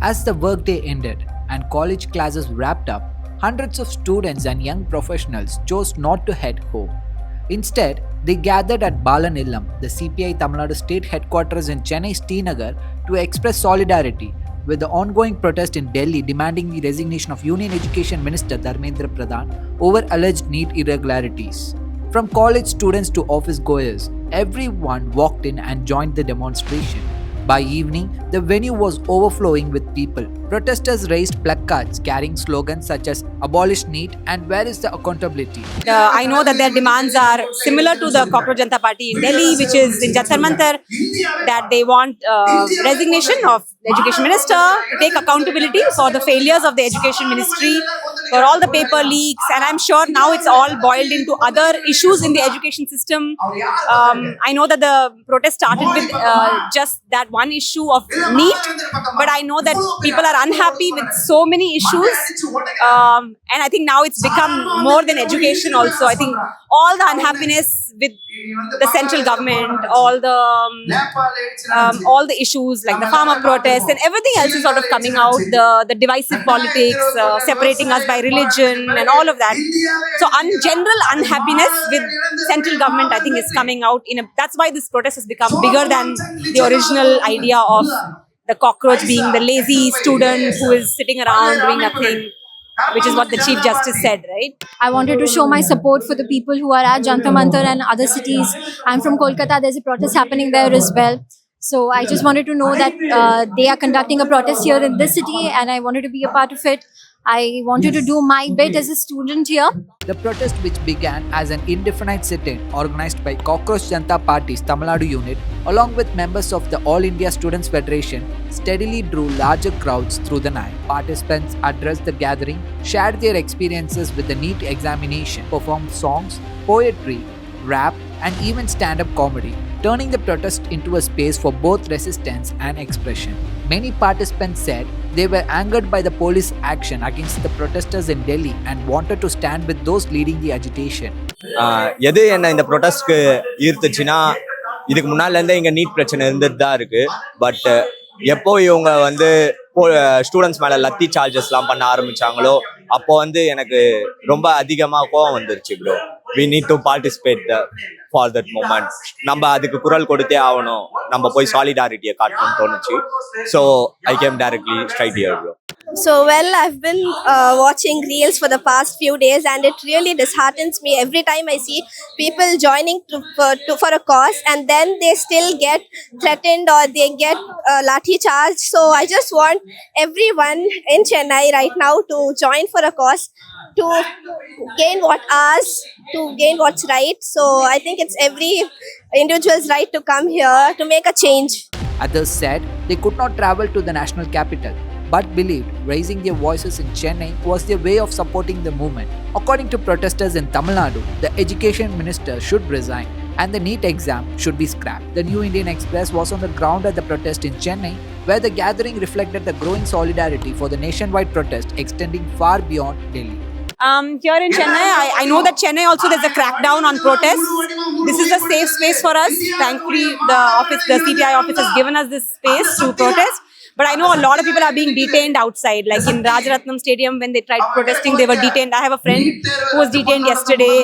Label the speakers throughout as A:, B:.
A: As the workday ended and college classes wrapped up, hundreds of students and young professionals chose not to head home. Instead, they gathered at Balan Illam, the CPI Tamil Nadu state headquarters in Chennai's T Nagar, to express solidarity with the ongoing protest in Delhi demanding the resignation of Union Education Minister Dharmendra Pradhan over alleged NEET irregularities. From college students to office goers, everyone walked in and joined the demonstration. By evening, the venue was overflowing with people. Protesters raised placards carrying slogans such as "Abolish NEET" and "Where is the accountability?"
B: I know that their demands are similar to the Cockroach Janata Party in Delhi, which is in Jantar Mantar, that they want resignation of the Education Minister, to take accountability for the failures of the Education Ministry, for all the paper leaks, and I'm sure now it's all boiled into other issues in the education system. I know that the protest started with just that one issue of NEET, but I know that people are unhappy with so many issues, and I think now it's become more than education also. I think all the unhappiness with the central government, all the issues like the farmer protests and everything else is sort of coming out, the divisive politics, separating us by religion and all of that. So general unhappiness with central government, I think, is coming out. That's why this protest has become bigger than the original idea of the cockroach being the lazy student who is sitting around doing nothing, which is what the Chief Justice said, right?
C: I wanted to show my support for the people who are at Jantar Mantar and other cities. I'm from Kolkata. There's a protest happening there as well. So I just wanted to know that they are conducting a protest here in this city and I wanted to be a part of it. I wanted to do my bit as a student here.
A: The protest, which began as an indefinite sit-in organized by Cockroach Janata Party's Tamil Nadu unit, along with members of the All India Students Federation, steadily drew larger crowds through the night. Participants addressed the gathering, shared their experiences with the NEET examination, performed songs, poetry, rap, and even stand-up comedy, turning the protest into a space for both resistance and expression. Many participants said they were angered by the police action against the protesters in Delhi and wanted to stand with those leading the agitation.
D: எது என்ன இந்த ப்ரொட்டஸ்ட்க்கு ஈர்த்துச்சுன்னா, இதுக்கு முன்னால இருந்தே இங்க NEET பிரச்சனை இருந்துட்டு தான் இருக்கு. பட் எப்போ இவங்க வந்து ஸ்டூடெண்ட்ஸ் மேல லத்தி சார்ஜஸ்லாம் பண்ண ஆரம்பிச்சாங்களோ, அப்போ எனக்கு ரொம்ப அதிகமா கோவம் வந்துருச்சு. Bro, we need to participate for that moment. நம்ம அதுக்கு குரல் கொடுத்தே ஆகணும், நம்ம போய் சாலிடாரிட்டியை காட்டணும்னு தோணுச்சு. So I came directly straight here, bro.
E: So, well, I've been watching reels for the past few days and it really disheartens me every time I see people joining for a cause and then they still get threatened or they get lathi charged. So, I just want everyone in Chennai right now to join for a cause to gain to gain what's right. So, I think it's every individual's right to come here to make a change.
A: Others said they could not travel to the national capital, but believed raising their voices in Chennai was their way of supporting the movement. According to protesters in Tamil Nadu, the education minister should resign and the NEET exam should be scrapped. The New Indian Express was on the ground at the protest in Chennai, where the gathering reflected the growing solidarity for the nationwide protest extending far beyond Delhi.
B: Here in Chennai, I know that Chennai also there's a crackdown on protests. This is a safe space for us. Thankfully, the CPI office has given us this space to protest. But I know a lot of people are being detained outside, like in Rajaratnam Stadium when they tried protesting, they were detained. I have a friend who was detained yesterday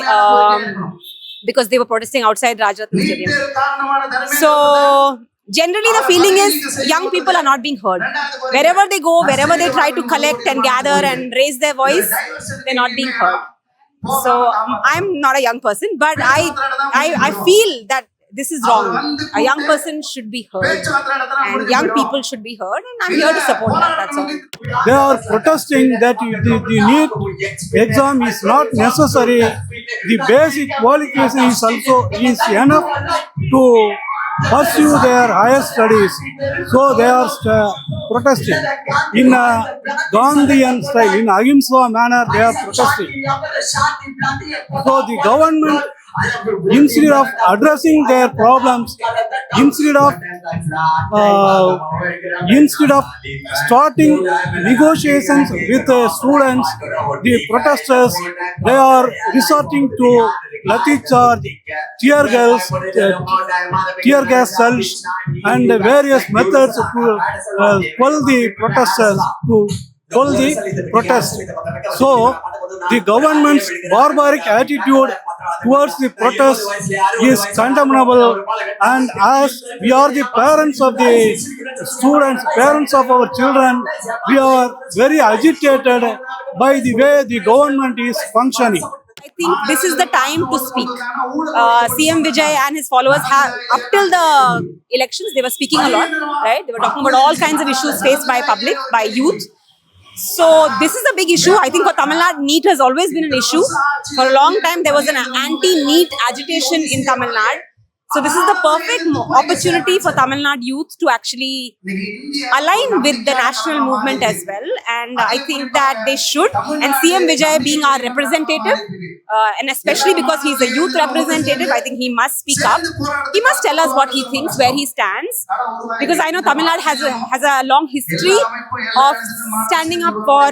B: because they were protesting outside Rajaratnam Stadium. So generally the feeling is young people are not being heard. Wherever they go, wherever they try to collect and gather and raise their voice, they're not being heard. So I'm not a young person, but I feel that this is wrong. A young person should be heard and young people should be heard, and I'm here to support that, that's all.
F: They are protesting that the NEET exam is not necessary. The basic qualification is also enough to pursue their higher studies. So they are protesting in a Gandhian style, in ahimsa manner they are protesting. So the government, instead of addressing their problems, instead of starting negotiations with the students, the protesters, they are resorting to lathi charge, tear gas cells, and various methods to quell the protesters, to quell the protest. So, the government's barbaric attitude towards the protest is condemnable, and as we are the parents of the students, parents of our children, we are very agitated by the way the government is functioning.
B: I think this is the time to speak. CM Vijay and his followers have, up till the elections, they were speaking a lot, right? They were talking about all kinds of issues faced by public, by youth. So this is a big issue. I think for Tamil Nadu, NEET has always been an issue. For a long time, there was an anti-NEET agitation in Tamil Nadu. So this is the perfect opportunity for Tamil Nadu youth to actually align with the national movement as well. And I think that they should. And CM Vijay being our representative, and especially because he's a youth representative, I think he must speak up. He must tell us what he thinks, where he stands. Because I know Tamil Nadu has a long history of standing up for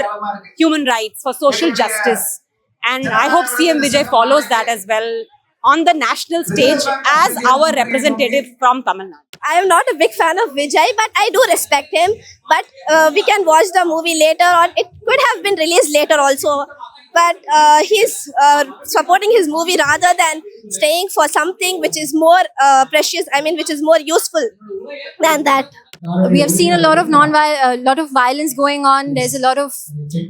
B: human rights, for social justice. And I hope CM Vijay follows that as well on the national stage as our representative from Tamil Nadu.
E: I am not a big fan of Vijay, but I do respect him. But we can watch the movie later on. It could have been released later also. But he's supporting his movie rather than staying for something which is more precious, which is more useful than that.
C: We have seen a lot of violence going on. There's a lot of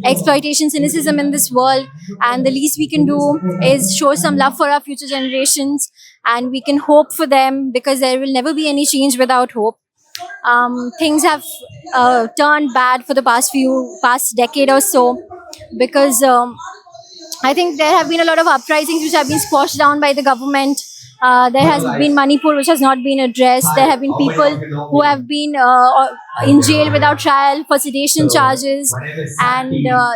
C: exploitation, cynicism in this world, and the least we can do is show some love for our future generations, and we can hope for them, because there will never be any change without hope. Things have turned bad for the past decade or so, because I think there have been a lot of uprisings which have been squashed down by the government. There has been Manipur which has not been addressed. There have been people who have been in jail without trial for sedation charges, and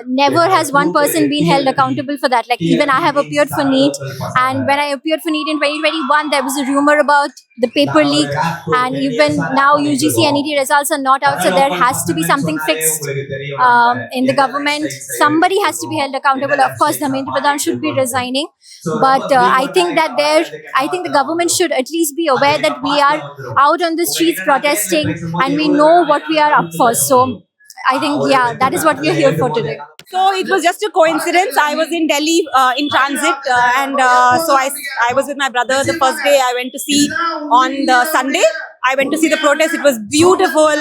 C: never has one person been held accountable for that. Like, even I have appeared for NEET, and when I appeared for NEET in 2021, there was a rumor about the paper leak, and even now UGC and NET results are not out, so there has to be something fixed in the government. Somebody has to be held accountable. Of course, Dharmendra Pradhan should be resigning, but I think the government should at least be aware that we are out on the streets protesting, and we know what we are up for. So I think, yeah, that is what we are here for today.
B: So it was just a coincidence. I was in Delhi in transit, and so I was with my brother. The first day I went to see, on the Sunday, I went to see the protest. It was beautiful.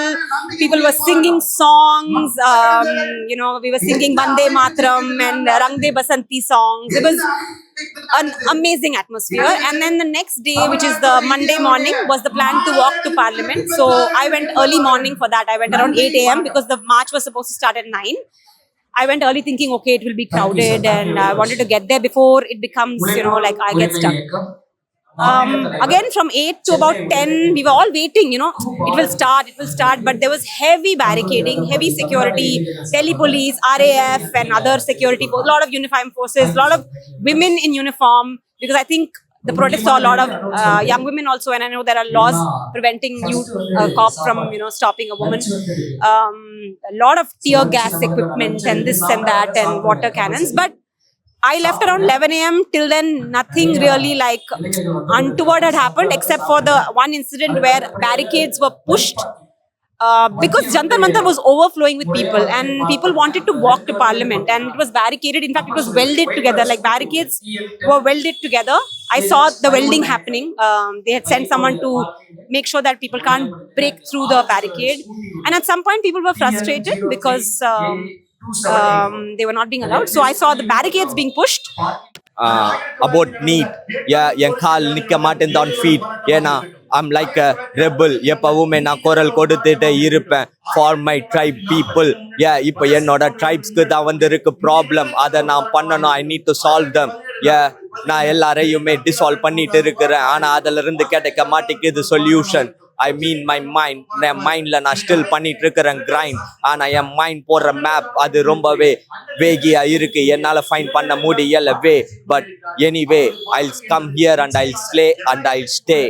B: People were singing songs. We were singing Vande Mataram and Rang De Basanti songs. It was an amazing atmosphere. And then the next day, which is the Monday morning, was the plan to walk to Parliament. So I went early morning for that. I went around 8 a.m. because the march was supposed to start at 9. I went early thinking, okay, it will be crowded, and I wanted to get there before it becomes, like I get stuck. Again, from 8 to about 10, we were all waiting, it will start, but there was heavy barricading, heavy security, Delhi police, RAF and other security, a lot of uniformed forces, a lot of women in uniform, because I think the protest saw a lot of young women also, and I know there are laws preventing cops from, stopping a woman. A lot of tear gas equipment and this and that and water cannons. But I left around 11 a.m. Till then, nothing really like untoward had happened, except for the one incident where barricades were pushed. Because Jantar Mantar was overflowing with people, and people wanted to walk to Parliament, and it was barricaded. In fact, it was welded together, like barricades were welded together. I saw the welding happening. They had sent someone to make sure that people can't break through the barricade. And at some point, people were frustrated because they were not being allowed. So I saw the barricades being pushed.
D: About NEET, என் கால் நிக்க மாட்டேன் on feet. ஏன்னா I'm like a rebel. எப்பவுமே நான் குரல் கொடுத்துட்டே இருப்பேன் for my tribe people. இப்போ என்னோட ட்ரைப்ஸ்க்கு தான் வந்திருக்கு ப்ராப்ளம். அதை நான் பண்ணணும். I need to solve them. நான் எல்லாரையுமே டிசால்வ் பண்ணிட்டு இருக்கிறேன். ஆனா அதுல இருந்து கிடைக்க மாட்டேங்குது solution. I mean my mind. என் மைண்ட்ல நான் ஸ்டில் பண்ணிட்டு இருக்கிறேன் கிரைண்ட். ஆனா என் மைண்ட் போடுற மேப் அது ரொம்பவே வேகியா இருக்கு. என்னால ஃபைண்ட் பண்ண முடியலவே. But anyway, I'll come here and I'll slay and I'll stay.